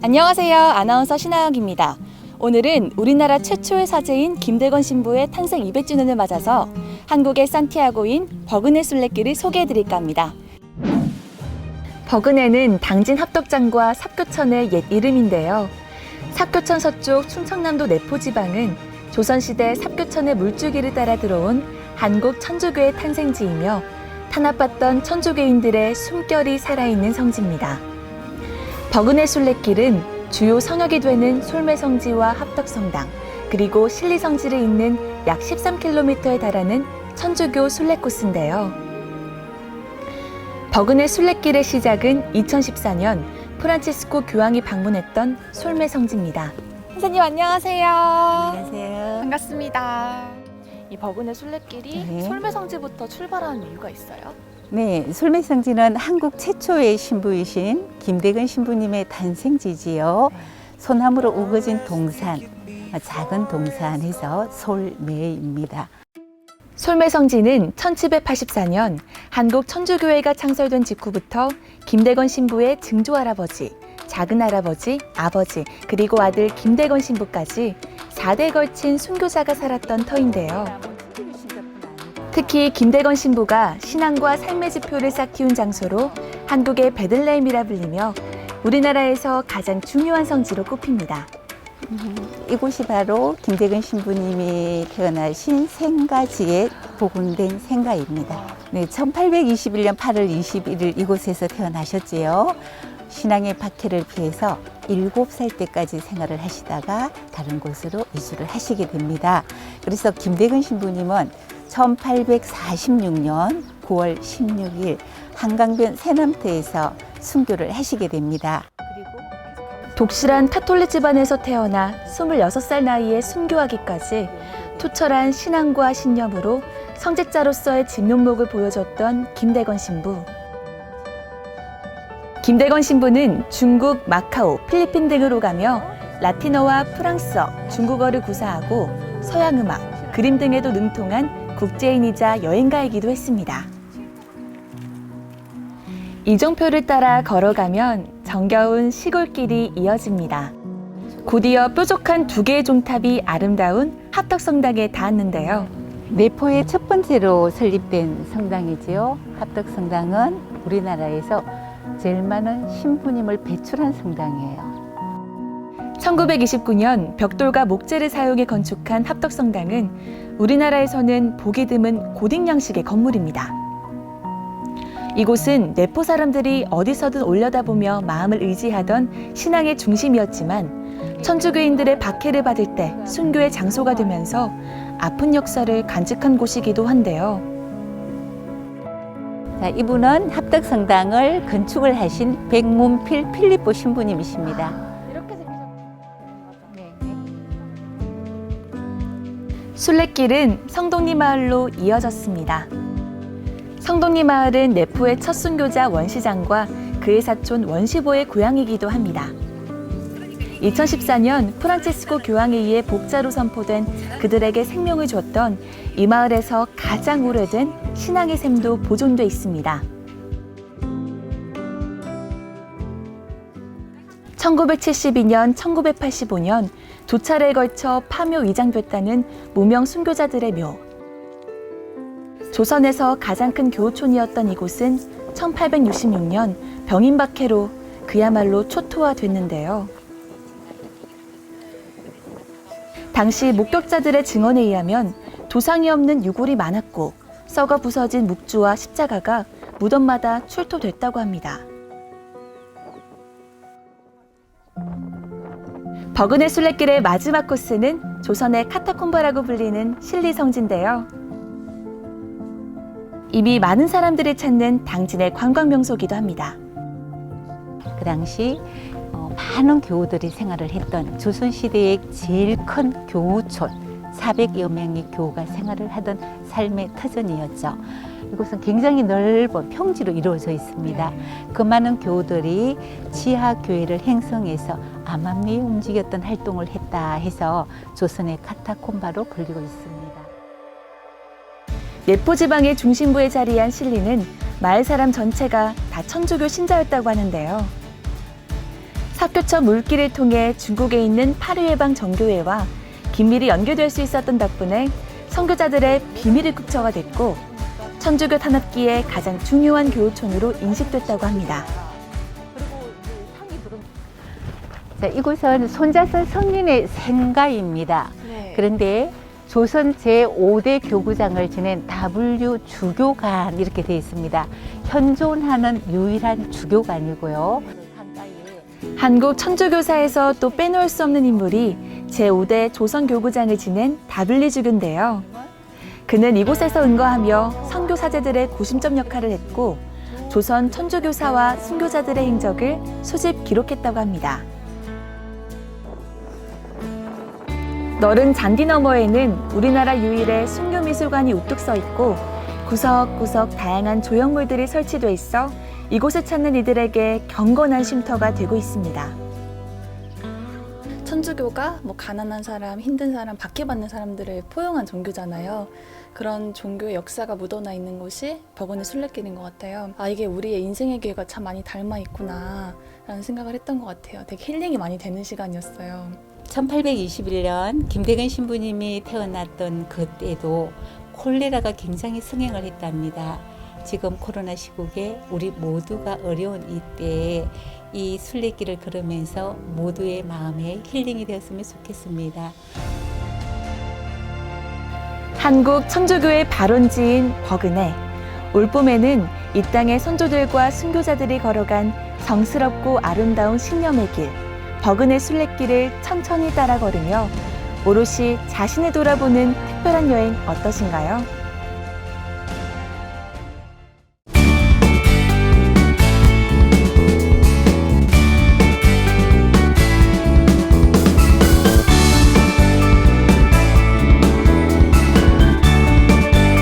안녕하세요. 아나운서 신하영입니다. 오늘은 우리나라 최초의 사제인 김대건 신부의 탄생 200주년을 맞아서 한국의 산티아고인 버그네 순례길을 소개해드릴까 합니다. 버그네는 당진 합덕장과 삽교천의 옛 이름인데요. 삽교천 서쪽 충청남도 내포 지방은 조선시대 삽교천의 물줄기를 따라 들어온 한국 천주교의 탄생지이며 탄압받던 천주교인들의 숨결이 살아있는 성지입니다. 버그네 순례길은 주요 성역이 되는 솔매성지와 합덕성당, 그리고 신리성지를 잇는 약 13km에 달하는 천주교 순례 코스인데요. 버그네 순례길의 시작은 2014년 프란치스코 교황이 방문했던 솔매성지입니다. 선생님 안녕하세요. 안녕하세요. 반갑습니다. 이 버그네 순례길이 네. 솔매성지부터 출발한 이유가 있어요? 네, 솔매성지는 한국 최초의 신부이신 김대건 신부님의 탄생지지요. 소나무로 우거진 동산, 작은 동산에서 솔매입니다. 솔매성지는 1784년 한국 천주교회가 창설된 직후부터 김대건 신부의 증조할아버지, 작은할아버지, 아버지, 그리고 아들 김대건 신부까지 4대에 걸친 순교자가 살았던 터인데요. 특히 김대건 신부가 신앙과 삶의 지표를 쌓 키운 장소로 한국의 베들레헴이라 불리며 우리나라에서 가장 중요한 성지로 꼽힙니다. 이곳이 바로 김대건 신부님이 태어나신 생가지에 복원된 생가입니다. 네, 1821년 8월 21일 이곳에서 태어나셨지요. 신앙의 박해를 피해서 7살 때까지 생활을 하시다가 다른 곳으로 이주를 하시게 됩니다. 그래서 김대건 신부님은 1846년 9월 16일 한강변 새남터에서 순교를 하시게 됩니다. 독실한 카톨릭 집안에서 태어나 26살 나이에 순교하기까지 투철한 신앙과 신념으로 성직자로서의 진면목을 보여줬던 김대건 신부. 김대건 신부는 중국, 마카오, 필리핀 등으로 가며 라틴어와 프랑스어, 중국어를 구사하고 서양 음악, 그림 등에도 능통한 국제인이자 여행가이기도 했습니다. 이정표를 따라 걸어가면 정겨운 시골길이 이어집니다. 곧이어 뾰족한 2개의 종탑이 아름다운 합덕성당에 닿았는데요. 내포의 첫 번째로 설립된 성당이지요. 합덕성당은 우리나라에서 제일 많은 신부님을 배출한 성당이에요. 1929년 벽돌과 목재를 사용해 건축한 합덕성당은 우리나라에서는 보기 드문 고딕 양식의 건물입니다. 이곳은 내포 사람들이 어디서든 올려다보며 마음을 의지하던 신앙의 중심이었지만 천주교인들의 박해를 받을 때 순교의 장소가 되면서 아픈 역사를 간직한 곳이기도 한데요. 자, 이분은 합덕성당을 건축을 하신 백문필 필리포 신부님이십니다. 이렇게 순례길은 성동리 마을로 이어졌습니다. 성동리 마을은 내포의 첫 순교자 원시장과 그의 사촌 원시보의 고향이기도 합니다. 2014년 프란치스코 교황에 의해 복자로 선포된 그들에게 생명을 줬던 이 마을에서 가장 오래된 신앙의 샘도 보존돼 있습니다. 1972년, 1985년 두 차례에 걸쳐 파묘 위장됐다는 무명 순교자들의 묘. 조선에서 가장 큰 교우촌이었던 이곳은 1866년 병인박해로 그야말로 초토화됐는데요. 당시 목격자들의 증언에 의하면 도상이 없는 유골이 많았고 썩어 부서진 묵주와 십자가가 무덤마다 출토됐다고 합니다. 버그네 순례길의 마지막 코스는 조선의 카타콤바라고 불리는 신리성지인데요. 이미 많은 사람들이 찾는 당진의 관광 명소이기도 합니다. 그 당시 많은 교우들이 생활을 했던 조선시대의 제일 큰 교우촌, 400여 명의 교우가 생활을 하던 삶의 터전이었죠. 이곳은 굉장히 넓은 평지로 이루어져 있습니다. 그 많은 교우들이 지하교회를 형성해서 암암리에 움직였던 활동을 했다 해서 조선의 카타콤바로 불리고 있습니다. 내포 지방의 중심부에 자리한 신리는 마을 사람 전체가 다 천주교 신자였다고 하는데요. 사교천 물길을 통해 중국에 있는 파르예방 정교회와 긴밀히 연계될 수 있었던 덕분에 선교자들의 비밀의 국처가 됐고 천주교 탄압기에 가장 중요한 교우촌으로 인식됐다고 합니다. 자, 이곳은 손자선 성린의 생가입니다. 네. 그런데 조선 제5대 교구장을 지낸 W 주교관 이렇게 되어 있습니다. 현존하는 유일한 주교관이고요. 한국 천주교사에서 또 빼놓을 수 없는 인물이 제5대 조선교구장을 지낸 W 주교인데요. 그는 이곳에서 은거하며 선교 사제들의 구심점 역할을 했고 조선 천주교사와 순교자들의 행적을 수집 기록했다고 합니다. 넓은 잔디 너머에는 우리나라 유일의 순교미술관이 우뚝 서 있고 구석구석 다양한 조형물들이 설치돼 있어 이곳을 찾는 이들에게 경건한 쉼터가 되고 있습니다. 천주교가 가난한 사람, 힘든 사람, 박해받는 사람들을 포용한 종교잖아요. 그런 종교의 역사가 묻어나 있는 곳이 벽원의 순례길인 것 같아요. 아, 이게 우리의 인생의 길과 참 많이 닮아 있구나 라는 생각을 했던 것 같아요. 되게 힐링이 많이 되는 시간이었어요. 1821년 김대근 신부님이 태어났던 그때도 콜레라가 굉장히 성행을 했답니다. 지금 코로나 시국에 우리 모두가 어려운 이때에 이 순례길을 걸으면서 모두의 마음에 힐링이 되었으면 좋겠습니다. 한국 천주교의 발원지인 버그네. 올봄에는 이 땅의 선조들과 순교자들이 걸어간 정스럽고 아름다운 신념의 길, 버그네 순례길을 천천히 따라 걸으며 오롯이 자신을 돌아보는 특별한 여행 어떠신가요?